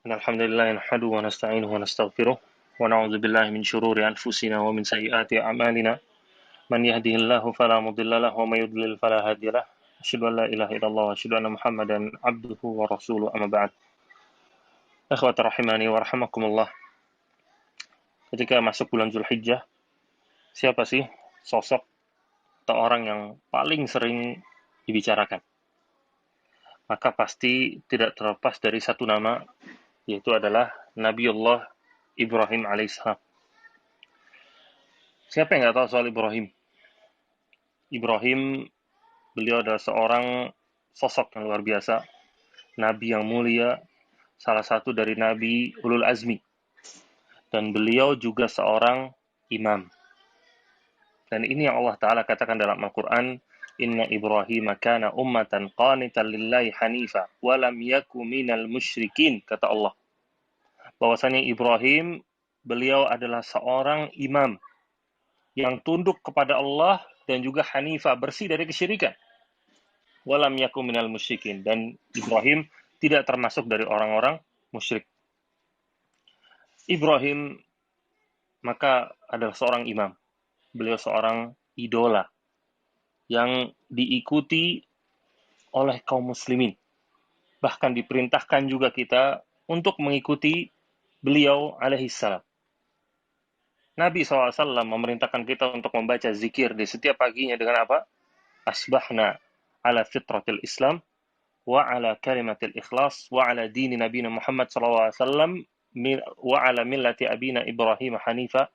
Alhamdulillah nahmaduhu wa nasta'inuhu wa nastaghfiruh wa na'udzu billahi min syururi anfusina wa min sayyiati a'malina. Man yahdihillahu fala mudilla lahu wa may yudlil fala hadiyalah. Asyhadu an la ilaha illallah wa asyhadu anna Muhammadan abduhu wa rasuluhu amma ba'd. Ikhwati rahimani wa rahimakumullah. Ketika masuk bulan Zulhijjah, siapa sih sosok atau orang yang paling sering dibicarakan? Maka pasti tidak terlepas dari satu nama, yaitu adalah Nabiullah Ibrahim alaihissalam. Siapa yang nggak tahu soal Ibrahim? Ibrahim, beliau adalah seorang sosok yang luar biasa, nabi yang mulia, salah satu dari nabi ulul azmi. Dan beliau juga seorang imam. Dan ini yang Allah Ta'ala katakan dalam Al-Quran, Inna Ibrahim kana ummatan qanitan lillahi hanifa, walam yaku minal musyrikin, kata Allah. Bahwasanya Ibrahim, beliau adalah seorang imam yang tunduk kepada Allah dan juga hanifah, bersih dari kesyirikan. Walam yaku minal musyrikin. Dan Ibrahim tidak termasuk dari orang-orang musyrik. Ibrahim maka adalah seorang imam. Beliau seorang idola yang diikuti oleh kaum muslimin. Bahkan diperintahkan juga kita untuk mengikuti beliau alaihissalam. Nabi SAW memerintahkan kita untuk membaca zikir di setiap paginya dengan apa? Asbahna ala fitratil Islam wa ala kalimatil ikhlas wa ala dini nabina Muhammad SAW wa ala millati abina Ibrahim hanifa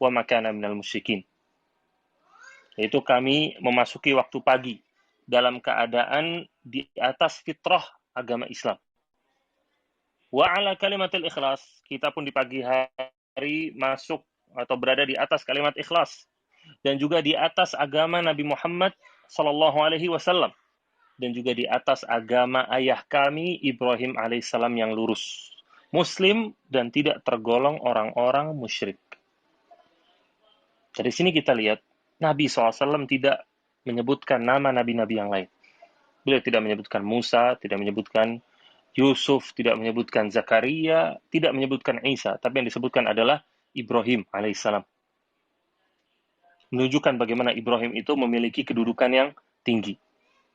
wa makana minal musyrikin. Yaitu kami memasuki waktu pagi dalam keadaan di atas fitrah agama Islam. Wa ala kalimatil ikhlas, kita pun di pagi hari masuk atau berada di atas kalimat ikhlas dan juga di atas agama Nabi Muhammad sallallahu alaihi wasallam dan juga di atas agama ayah kami Ibrahim alaihissalam yang lurus, muslim dan tidak tergolong orang-orang musyrik. Dari sini kita lihat Nabi SAW tidak menyebutkan nama nabi-nabi yang lain. Beliau tidak menyebutkan Musa, tidak menyebutkan Yusuf, tidak menyebutkan Zakaria, tidak menyebutkan Isa, tapi yang disebutkan adalah Ibrahim alaihissalam. Menunjukkan bagaimana Ibrahim itu memiliki kedudukan yang tinggi.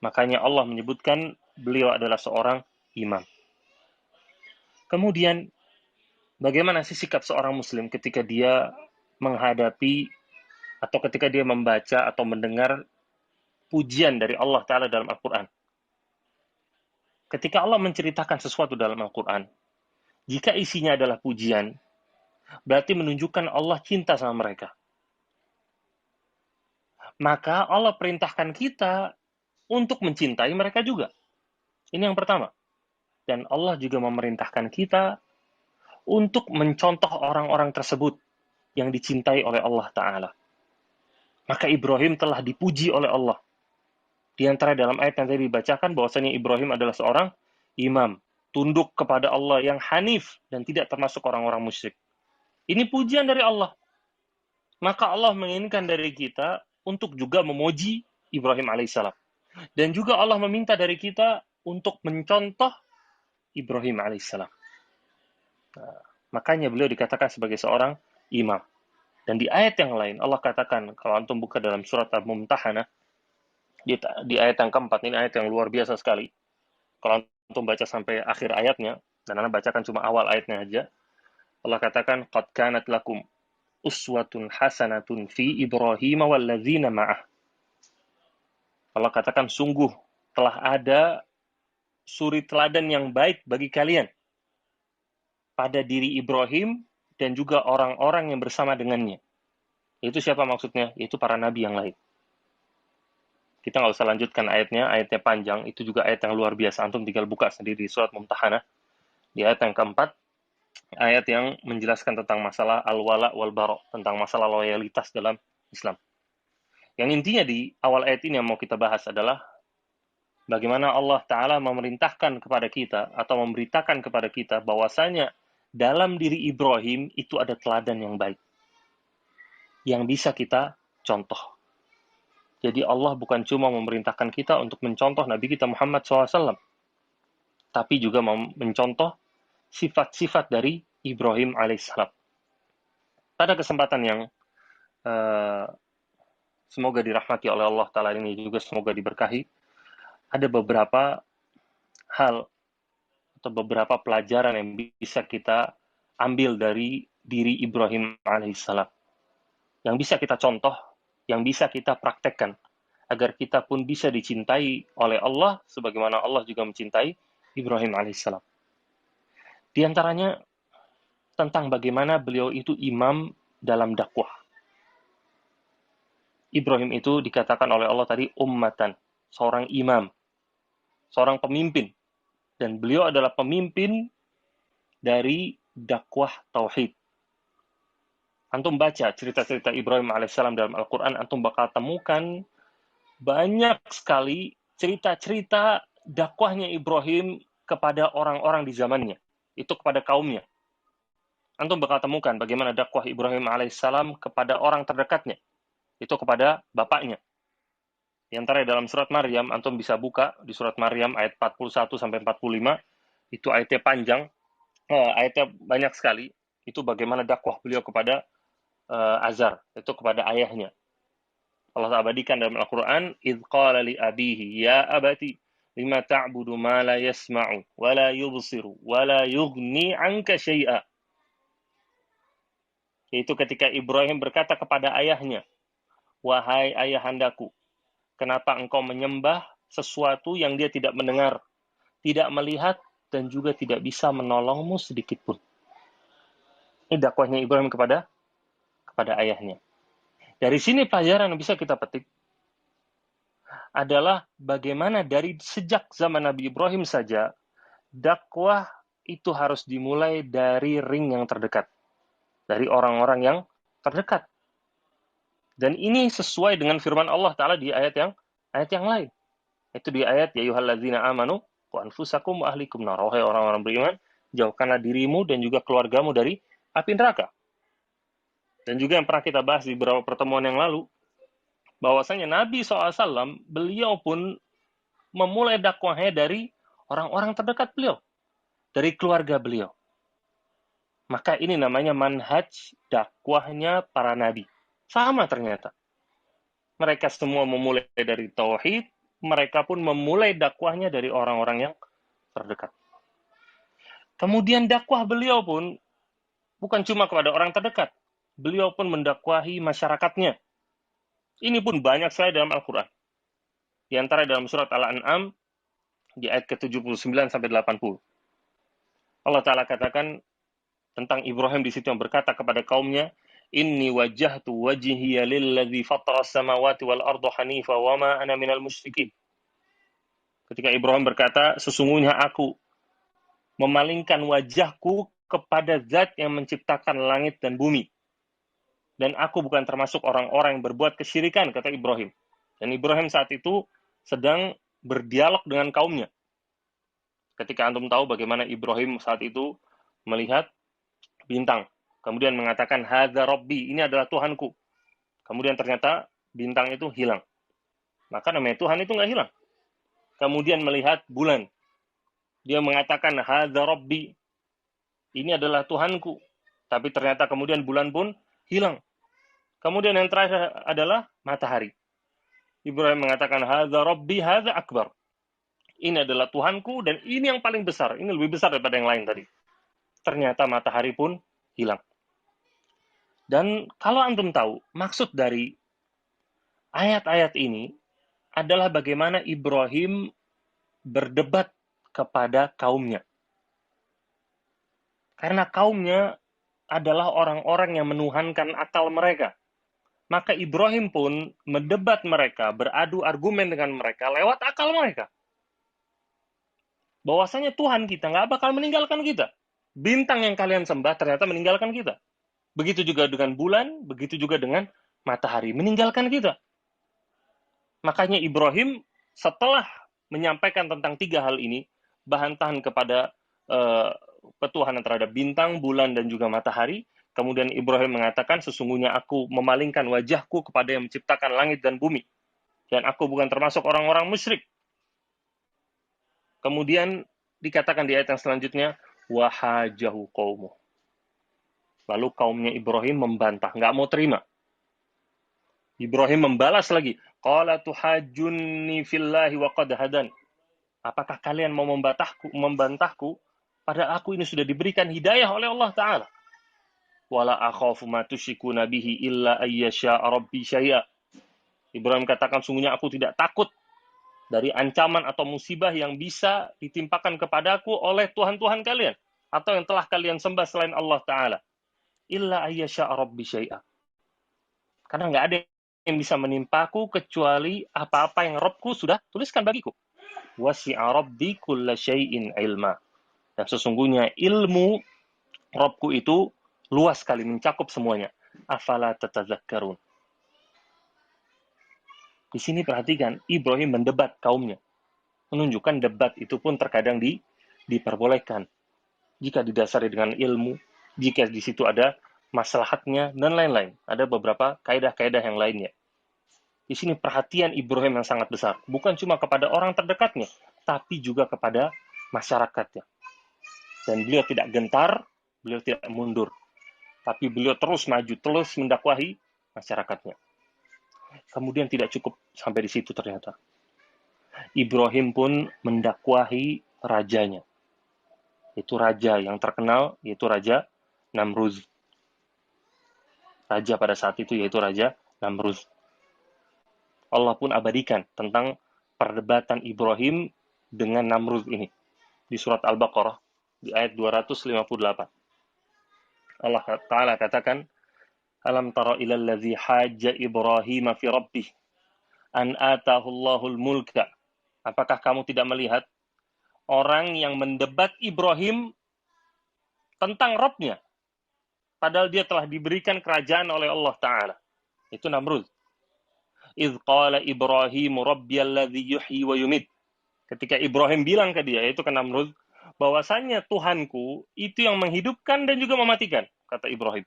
Makanya Allah menyebutkan beliau adalah seorang imam. Kemudian, bagaimana sih sikap seorang muslim ketika dia menghadapi atau ketika dia membaca atau mendengar pujian dari Allah Ta'ala dalam Al-Quran? Ketika Allah menceritakan sesuatu dalam Al-Quran, jika isinya adalah pujian, berarti menunjukkan Allah cinta sama mereka. Maka Allah perintahkan kita untuk mencintai mereka juga. Ini yang pertama. Dan Allah juga memerintahkan kita untuk mencontoh orang-orang tersebut yang dicintai oleh Allah Ta'ala. Maka Ibrahim telah dipuji oleh Allah. Di antara dalam ayat yang tadi dibacakan bahwasanya Ibrahim adalah seorang imam, tunduk kepada Allah yang hanif dan tidak termasuk orang-orang musyrik. Ini pujian dari Allah. Maka Allah menginginkan dari kita untuk juga memuji Ibrahim alaihissalam. Dan juga Allah meminta dari kita untuk mencontoh Ibrahim alaihissalam. Nah, makanya beliau dikatakan sebagai seorang imam. Dan di ayat yang lain Allah katakan, kalau antum buka dalam surat Al-Mumtahanah, di ayat yang keempat, ini ayat yang luar biasa sekali. Kalau antum baca sampai akhir ayatnya, dan anda bacakan cuma awal ayatnya aja, Allah katakan, qad kanat lakum uswatun hasanatun fi Ibrahim walladzina ma'ah. Allah katakan, sungguh telah ada suri teladan yang baik bagi kalian pada diri Ibrahim dan juga orang-orang yang bersama dengannya. Itu siapa maksudnya? Itu para nabi yang lain. Kita nggak usah lanjutkan ayatnya panjang, itu juga ayat yang luar biasa. Antum tinggal buka sendiri di surat Mumtahanah. Di ayat yang keempat, ayat yang menjelaskan tentang masalah al-wala wal-bara, tentang masalah loyalitas dalam Islam. Yang intinya di awal ayat ini yang mau kita bahas adalah bagaimana Allah Ta'ala memerintahkan kepada kita atau memberitakan kepada kita bahwasanya dalam diri Ibrahim itu ada teladan yang baik yang bisa kita contoh. Jadi Allah bukan cuma memerintahkan kita untuk mencontoh Nabi kita Muhammad SAW, tapi juga mencontoh sifat-sifat dari Ibrahim alaihissalam. Pada kesempatan yang uh, semoga dirahmati oleh Allah Ta'ala ini juga semoga diberkahi, ada beberapa hal atau beberapa pelajaran yang bisa kita ambil dari diri Ibrahim alaihissalam, yang bisa kita contoh, yang bisa kita praktekkan, agar kita pun bisa dicintai oleh Allah, sebagaimana Allah juga mencintai Ibrahim alaihissalam. Di antaranya tentang bagaimana beliau itu imam dalam dakwah. Ibrahim itu dikatakan oleh Allah tadi ummatan, seorang imam, seorang pemimpin. Dan beliau adalah pemimpin dari dakwah tauhid. Antum baca cerita-cerita Ibrahim alaihissalam dalam Al-Quran, antum bakal temukan banyak sekali cerita-cerita dakwahnya Ibrahim kepada orang-orang di zamannya. Itu kepada kaumnya. Antum bakal temukan bagaimana dakwah Ibrahim alaihissalam kepada orang terdekatnya. Itu kepada bapaknya. Di antara dalam surat Maryam, antum bisa buka di surat Maryam ayat 41 sampai 45, itu ayatnya panjang, ayatnya banyak sekali. Itu bagaimana dakwah beliau kepada Azar, itu kepada ayahnya. Allah abadikan dalam Al-Quran, idh qala li abihi ya abati lima ta'budu ma la yasma'u wa la yubsiru wa la yughni 'anka syai'a. Yaitu ketika Ibrahim berkata kepada ayahnya, wahai ayahandaku, kenapa engkau menyembah sesuatu yang dia tidak mendengar, tidak melihat, dan juga tidak bisa menolongmu sedikit pun. Ini dakwahnya Ibrahim kepada ayahnya. Dari sini pelajaran yang bisa kita petik adalah bagaimana dari sejak zaman Nabi Ibrahim saja, dakwah itu harus dimulai dari ring yang terdekat, dari orang-orang yang terdekat. Dan ini sesuai dengan firman Allah Ta'ala di ayat yang lain. Itu di ayat, ya ayyuhalladzina amanu qu anfusakum wa ahlikum nar. Wahai orang-orang beriman, jauhkanlah dirimu dan juga keluargamu dari api neraka. Dan juga yang pernah kita bahas di beberapa pertemuan yang lalu, bahwasanya Nabi SAW, beliau pun memulai dakwahnya dari orang-orang terdekat beliau, dari keluarga beliau. Maka ini namanya manhaj dakwahnya para nabi. Sama ternyata. Mereka semua memulai dari tauhid, mereka pun memulai dakwahnya dari orang-orang yang terdekat. Kemudian dakwah beliau pun bukan cuma kepada orang terdekat, beliau pun mendakwahi masyarakatnya. Ini pun banyak sekali dalam Al-Quran. Di antara dalam surat Al-An'am, di ayat ke-79 sampai 80. Allah Ta'ala katakan tentang Ibrahim di situ yang berkata kepada kaumnya, Inni wajjahtu wajhiya lilladzi fatara samawati wal arda hanifa wa ma ana minal musyrikin. Ketika Ibrahim berkata, sesungguhnya aku memalingkan wajahku kepada zat yang menciptakan langit dan bumi. Dan aku bukan termasuk orang-orang yang berbuat kesyirikan, kata Ibrahim. Dan Ibrahim saat itu sedang berdialog dengan kaumnya. Ketika antum tahu bagaimana Ibrahim saat itu melihat bintang. Kemudian mengatakan, hadza rabbi, ini adalah Tuhanku. Kemudian ternyata bintang itu hilang. Maka namanya Tuhan itu nggak hilang. Kemudian melihat bulan. Dia mengatakan, hadza rabbi, ini adalah Tuhanku. Tapi ternyata kemudian bulan pun hilang. Kemudian yang terakhir adalah matahari. Ibrahim mengatakan, hadza rabbi, hadza akbar. Ini adalah Tuhanku dan ini yang paling besar. Ini lebih besar daripada yang lain tadi. Ternyata matahari pun hilang. Dan kalau antum tahu, maksud dari ayat-ayat ini adalah bagaimana Ibrahim berdebat kepada kaumnya. Karena kaumnya adalah orang-orang yang menuhankan akal mereka. Maka Ibrahim pun mendebat mereka, beradu argumen dengan mereka lewat akal mereka. Bahwasanya Tuhan kita nggak bakal meninggalkan kita. Bintang yang kalian sembah ternyata meninggalkan kita. Begitu juga dengan bulan, begitu juga dengan matahari, meninggalkan kita. Makanya Ibrahim setelah menyampaikan tentang tiga hal ini, bantahan kepada petuhanan terhadap bintang, bulan, dan juga matahari, kemudian Ibrahim mengatakan, sesungguhnya aku memalingkan wajahku kepada yang menciptakan langit dan bumi. Dan aku bukan termasuk orang-orang musyrik. Kemudian dikatakan di ayat yang selanjutnya, wa hajahu qaumuh. Lalu kaumnya Ibrahim membantah, nggak mau terima. Ibrahim membalas lagi, qala tuhajjunni fillahi wa qad hadan. Apakah kalian mau membantahku padahal aku ini sudah diberikan hidayah oleh Allah Ta'ala? Wala akhafu ma tusyrikuna bihi illa ayyasha rabbi syai'a. Ibrahim katakan, sungguhnya aku tidak takut dari ancaman atau musibah yang bisa ditimpakan kepadaku oleh Tuhan-Tuhan kalian atau yang telah kalian sembah selain Allah Ta'ala. Illa ayyasha rabbi syai'a. Karena nggak ada yang bisa menimpaku kecuali apa-apa yang Robku sudah tuliskan bagiku. Wasi'a rabbi kulla syai'in ilma. Dan sesungguhnya ilmu Robku itu luas sekali, mencakup semuanya. Afala tatadzakkarun. Di sini perhatikan, Ibrahim mendebat kaumnya. Menunjukkan debat itu pun terkadang diperbolehkan. Jika didasari dengan ilmu, jika di situ ada maslahatnya, dan lain-lain. Ada beberapa kaidah-kaidah yang lainnya. Di sini perhatian Ibrahim yang sangat besar. Bukan cuma kepada orang terdekatnya, tapi juga kepada masyarakatnya. Dan beliau tidak gentar, beliau tidak mundur. Tapi beliau terus maju, terus mendakwahi masyarakatnya. Kemudian tidak cukup sampai di situ ternyata. Ibrahim pun mendakwahi rajanya. Itu raja yang terkenal, yaitu Raja Namruz. Raja pada saat itu yaitu Raja Namruz. Allah pun abadikan tentang perdebatan Ibrahim dengan Namruz ini. Di surat Al-Baqarah, di ayat 258. Allah Ta'ala katakan, Alam tara ilal ladzi hajja Ibrahim fi rabbih an atahu Allahul mulka. Apakah kamu tidak melihat orang yang mendebat Ibrahim tentang Rabb-nya padahal dia telah diberikan kerajaan oleh Allah Ta'ala. Itu Namrud. Idh qala Ibrahim rabbiyalladzi yuhyi wa yumit. Ketika Ibrahim bilang ke dia, yaitu ke Namrud, bahwasannya Tuhanku itu yang menghidupkan dan juga mematikan, kata Ibrahim.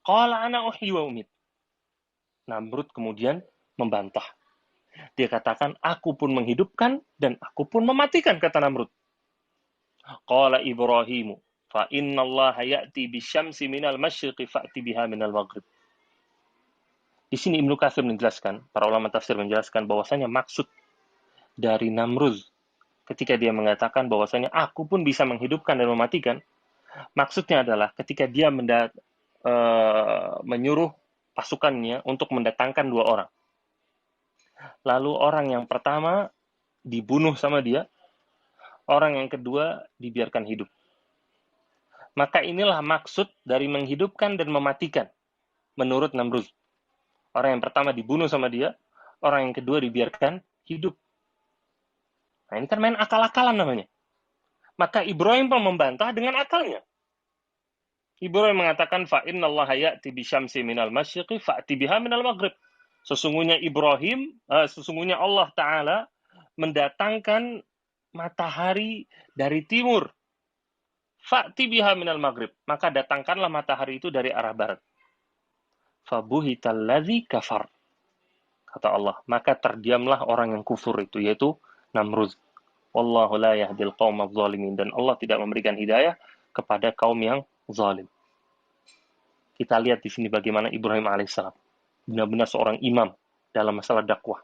Qala ana uhyi wa umit. Namrud kemudian membantah. Dia katakan, aku pun menghidupkan dan aku pun mematikan, kata Namrud. Qala Ibrahimu, fa inna Allah ya'ti bisyamsi minal masyriqi fa'ti biha minal maghrib. Di sini Ibnu Katsir menjelaskan, para ulama tafsir menjelaskan bahwasanya maksud dari Namrud ketika dia mengatakan bahwasanya aku pun bisa menghidupkan dan mematikan, maksudnya adalah ketika dia menyuruh pasukannya untuk mendatangkan dua orang. Lalu orang yang pertama dibunuh sama dia, orang yang kedua dibiarkan hidup. Maka inilah maksud dari menghidupkan dan mematikan menurut Namrud. Orang yang pertama dibunuh sama dia, orang yang kedua dibiarkan hidup. Nah, ini kan main akal-akalan namanya. Maka Ibrahim pun membantah dengan akalnya. Ibrahim mengatakan, fa innallaha ya'ti bisyamsi minal masyriqi fa'ti biha minal maghrib. Sesungguhnya sesungguhnya Allah Ta'ala mendatangkan matahari dari timur. Fa'ti biha minal maghrib. Maka datangkanlah matahari itu dari arah barat. Fabuhital ladzi kafar. Kata Allah, maka terdiamlah orang yang kufur itu, yaitu Namrud. Wallahu la yahdil qaumadz zalimin. Dan Allah tidak memberikan hidayah kepada kaum yang zalim. Kita lihat di sini bagaimana Ibrahim alaihissalam benar-benar seorang imam dalam masalah dakwah.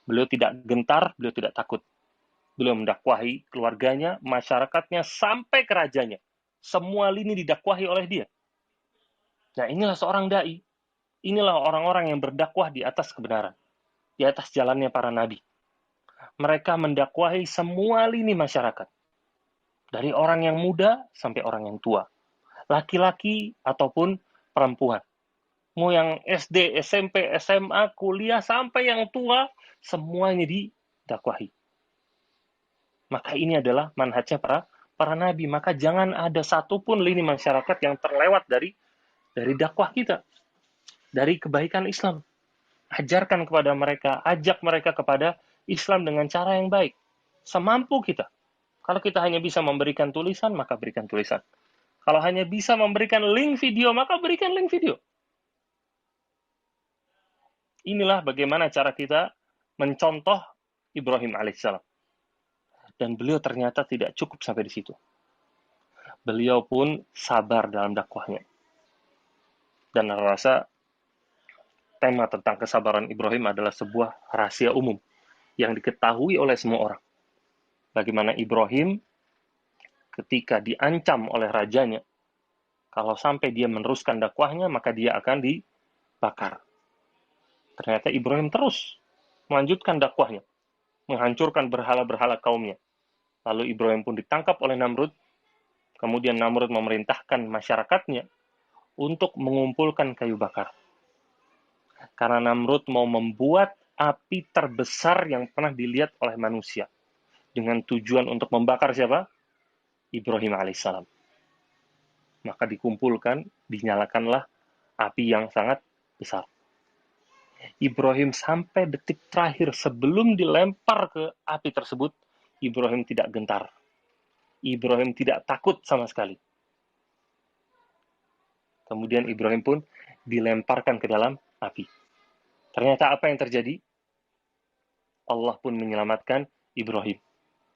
Beliau tidak gentar, beliau tidak takut. Beliau mendakwahi keluarganya, masyarakatnya, sampai ke rajanya. Semua lini didakwahi oleh dia. Nah, inilah seorang dai. Inilah orang-orang yang berdakwah di atas kebenaran, di atas jalannya para nabi. Mereka mendakwahi semua lini masyarakat. Dari orang yang muda sampai orang yang tua. Laki-laki ataupun perempuan. Mau yang SD, SMP, SMA, kuliah, sampai yang tua, semuanya didakwahi. Maka ini adalah manhajnya para nabi. Maka jangan ada satupun lini masyarakat yang terlewat dari dakwah kita. Dari kebaikan Islam. Ajarkan kepada mereka, ajak mereka kepada Islam dengan cara yang baik. Semampu kita. Kalau kita hanya bisa memberikan tulisan, maka berikan tulisan. Kalau hanya bisa memberikan link video, maka berikan link video. Inilah bagaimana cara kita mencontoh Ibrahim alaihissalam. Dan beliau ternyata tidak cukup sampai di situ. beliau pun sabar dalam dakwahnya. Dan saya rasa tema tentang kesabaran Ibrahim adalah sebuah rahasia umum yang diketahui oleh semua orang. Bagaimana Ibrahim ketika diancam oleh rajanya, kalau sampai dia meneruskan dakwahnya, maka dia akan dibakar. Ternyata Ibrahim terus melanjutkan dakwahnya, menghancurkan berhala-berhala kaumnya. Lalu Ibrahim pun ditangkap oleh Namrud, kemudian Namrud memerintahkan masyarakatnya untuk mengumpulkan kayu bakar. Karena Namrud mau membuat api terbesar yang pernah dilihat oleh manusia. Dengan tujuan untuk membakar siapa? Ibrahim alaihissalam. Maka dikumpulkan, dinyalakanlah api yang sangat besar. Ibrahim sampai detik terakhir sebelum dilempar ke api tersebut, Ibrahim tidak gentar. Ibrahim tidak takut sama sekali. Kemudian Ibrahim pun dilemparkan ke dalam api. Ternyata apa yang terjadi? Allah pun menyelamatkan Ibrahim.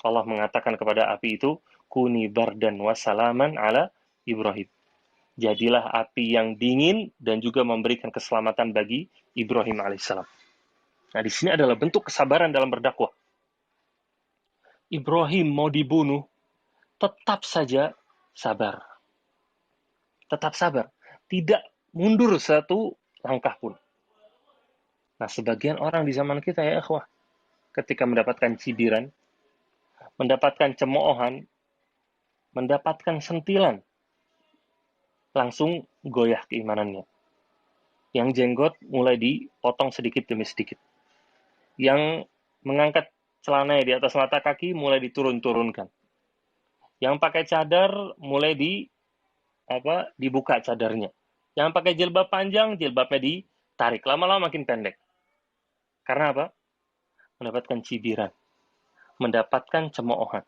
Allah mengatakan kepada api itu, Kuni bardan wassalaman ala Ibrahim. Jadilah api yang dingin dan juga memberikan keselamatan bagi Ibrahim alaihissalam. Nah, di sini adalah bentuk kesabaran dalam berdakwah. Ibrahim mau dibunuh, tetap saja sabar. Tetap sabar. Tidak mundur satu langkah pun. Nah, sebagian orang di zaman kita ya ikhwah, ketika mendapatkan cibiran, mendapatkan cemoohan, mendapatkan sentilan, langsung goyah keimanannya. Yang jenggot mulai dipotong sedikit demi sedikit. Yang mengangkat celananya di atas mata kaki mulai diturun-turunkan. Yang pakai cadar mulai dibuka cadarnya. Yang pakai jilbab panjang, jilbabnya ditarik. Lama-lama makin pendek. Karena apa? Mendapatkan cibiran. Mendapatkan cemoohan.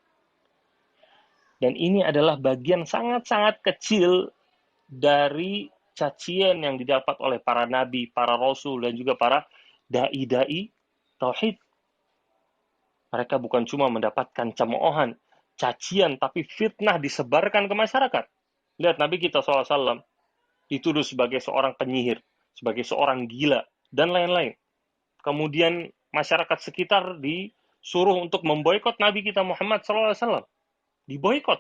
Dan ini adalah bagian sangat-sangat kecil dari cacian yang didapat oleh para nabi, para rasul, dan juga para dai-dai tauhid. Mereka bukan cuma mendapatkan cemoohan, cacian, tapi fitnah disebarkan ke masyarakat. Lihat Nabi kita SAW dituduh sebagai seorang penyihir, sebagai seorang gila, dan lain-lain. Kemudian masyarakat sekitar disuruh untuk memboikot Nabi kita Muhammad SAW. Diboikot.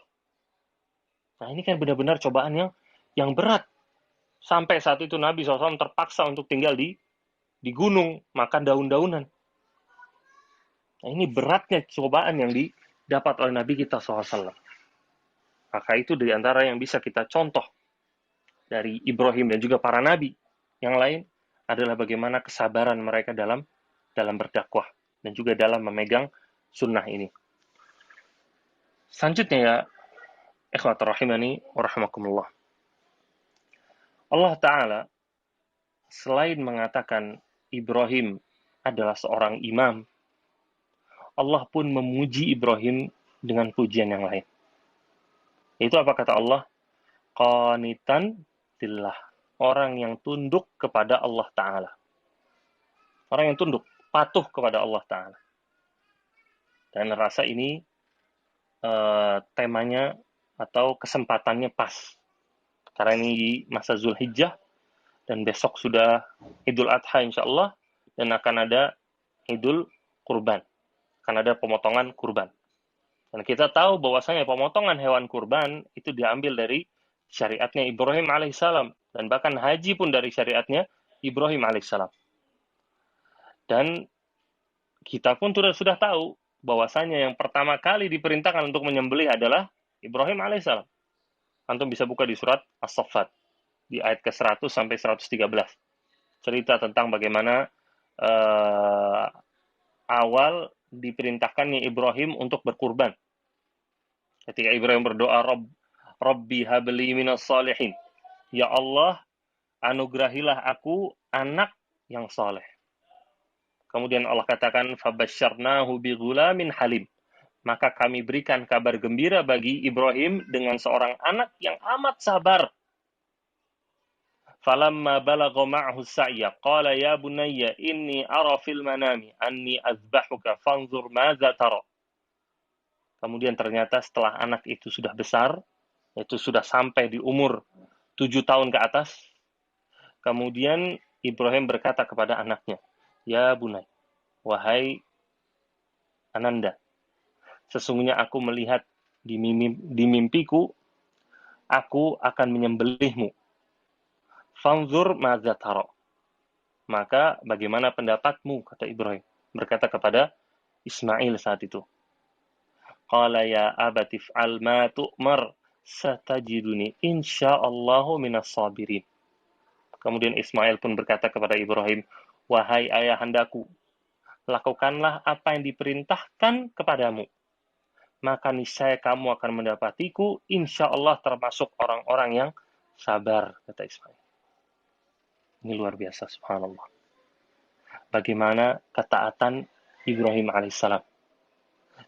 Nah ini kan benar-benar cobaan yang berat. Sampai saat itu Nabi SAW terpaksa untuk tinggal di gunung, makan daun-daunan. Nah, ini beratnya cobaan yang didapat oleh Nabi kita SAW. Maka itu di antara yang bisa kita contoh dari Ibrahim dan juga para nabi yang lain adalah bagaimana kesabaran mereka dalam berdakwah dan juga dalam memegang sunnah ini. Selanjutnya ya, ikhwatul rahimani wa rahimakumullah. Allah Ta'ala selain mengatakan Ibrahim adalah seorang imam, Allah pun memuji Ibrahim dengan pujian yang lain. Itu apa kata Allah? Qanitan lillah. Orang yang tunduk kepada Allah Ta'ala. Orang yang tunduk, patuh kepada Allah Ta'ala. Dan rasa ini temanya atau kesempatannya pas. Karena ini di masa Zulhijjah, dan besok sudah Idul Adha insya Allah, dan akan ada Idul Kurban. Akan ada pemotongan kurban. Dan kita tahu bahwasanya pemotongan hewan kurban itu diambil dari syariatnya Ibrahim alaihissalam. Dan bahkan haji pun dari syariatnya Ibrahim alaihissalam. Dan kita pun sudah tahu bahwasanya yang pertama kali diperintahkan untuk menyembelih adalah Ibrahim alaihissalam. Antum bisa buka di surat As-Saffat di ayat ke-100 sampai 113. Cerita tentang bagaimana awal diperintahkannya Ibrahim untuk berkurban. Ketika Ibrahim berdoa, Rabbi habli minas salihin. Ya Allah, anugerahilah aku anak yang saleh. Kemudian Allah katakan, fabasyarnahu bighulamin halim. Maka kami berikan kabar gembira bagi Ibrahim dengan seorang anak yang amat sabar. Falamma balagha ma'ahu sa'ya qala ya bunayya inni ara fil manami anni azbahuka fanzur madza tara. Kemudian ternyata setelah anak itu sudah besar, yaitu sudah sampai di umur 7 tahun ke atas. Kemudian Ibrahim berkata kepada anaknya, "Ya bunai, wahai Ananda, sesungguhnya aku melihat di mimpiku, aku akan menyembelihmu. Fanzur madza tara." Maka bagaimana pendapatmu, kata Ibrahim. Berkata kepada Ismail saat itu. Qala ya abati f'al ma tu'mar satajiduni insyaallahu minas sabirin. Kemudian Ismail pun berkata kepada Ibrahim, "Wahai ayahandaku, lakukanlah apa yang diperintahkan kepadamu. Maka niscaya kamu akan mendapatiku, insya Allah termasuk orang-orang yang sabar," kata Ismail. Ini luar biasa, subhanallah. Bagaimana ketaatan Ibrahim alaihissalam.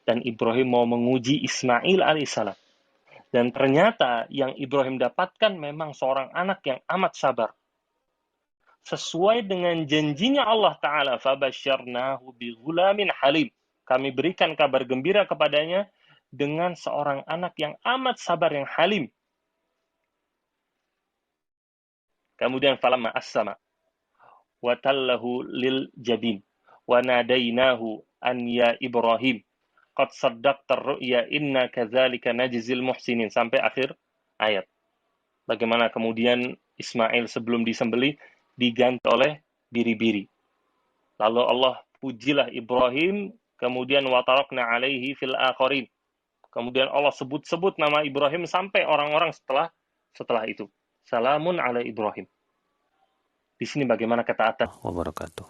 Dan Ibrahim mau menguji Ismail alaihissalam. Dan ternyata yang Ibrahim dapatkan memang seorang anak yang amat sabar. Sesuai dengan janjinya Allah Ta'ala, فَبَشَّرْنَاهُ بِغُلَامٍ حَلِيمٍ. Kami berikan kabar gembira kepadanya dengan seorang anak yang amat sabar, yang halim. Kemudian falamma assama watallahu lil jabin wa nadainahu an ya Ibrahim qad saddaqta ar-ru'ya inna kadzalika najzil muhsinin, sampai akhir ayat. Bagaimana kemudian Ismail sebelum disembelih diganti oleh biri-biri. Lalu Allah pujilah Ibrahim, kemudian wa tarakna alaihi fil akhirin. Kemudian Allah sebut-sebut nama Ibrahim sampai orang-orang setelah itu. Salamun ala Ibrahim. Di sini bagaimana ketaatan wabarakatuh.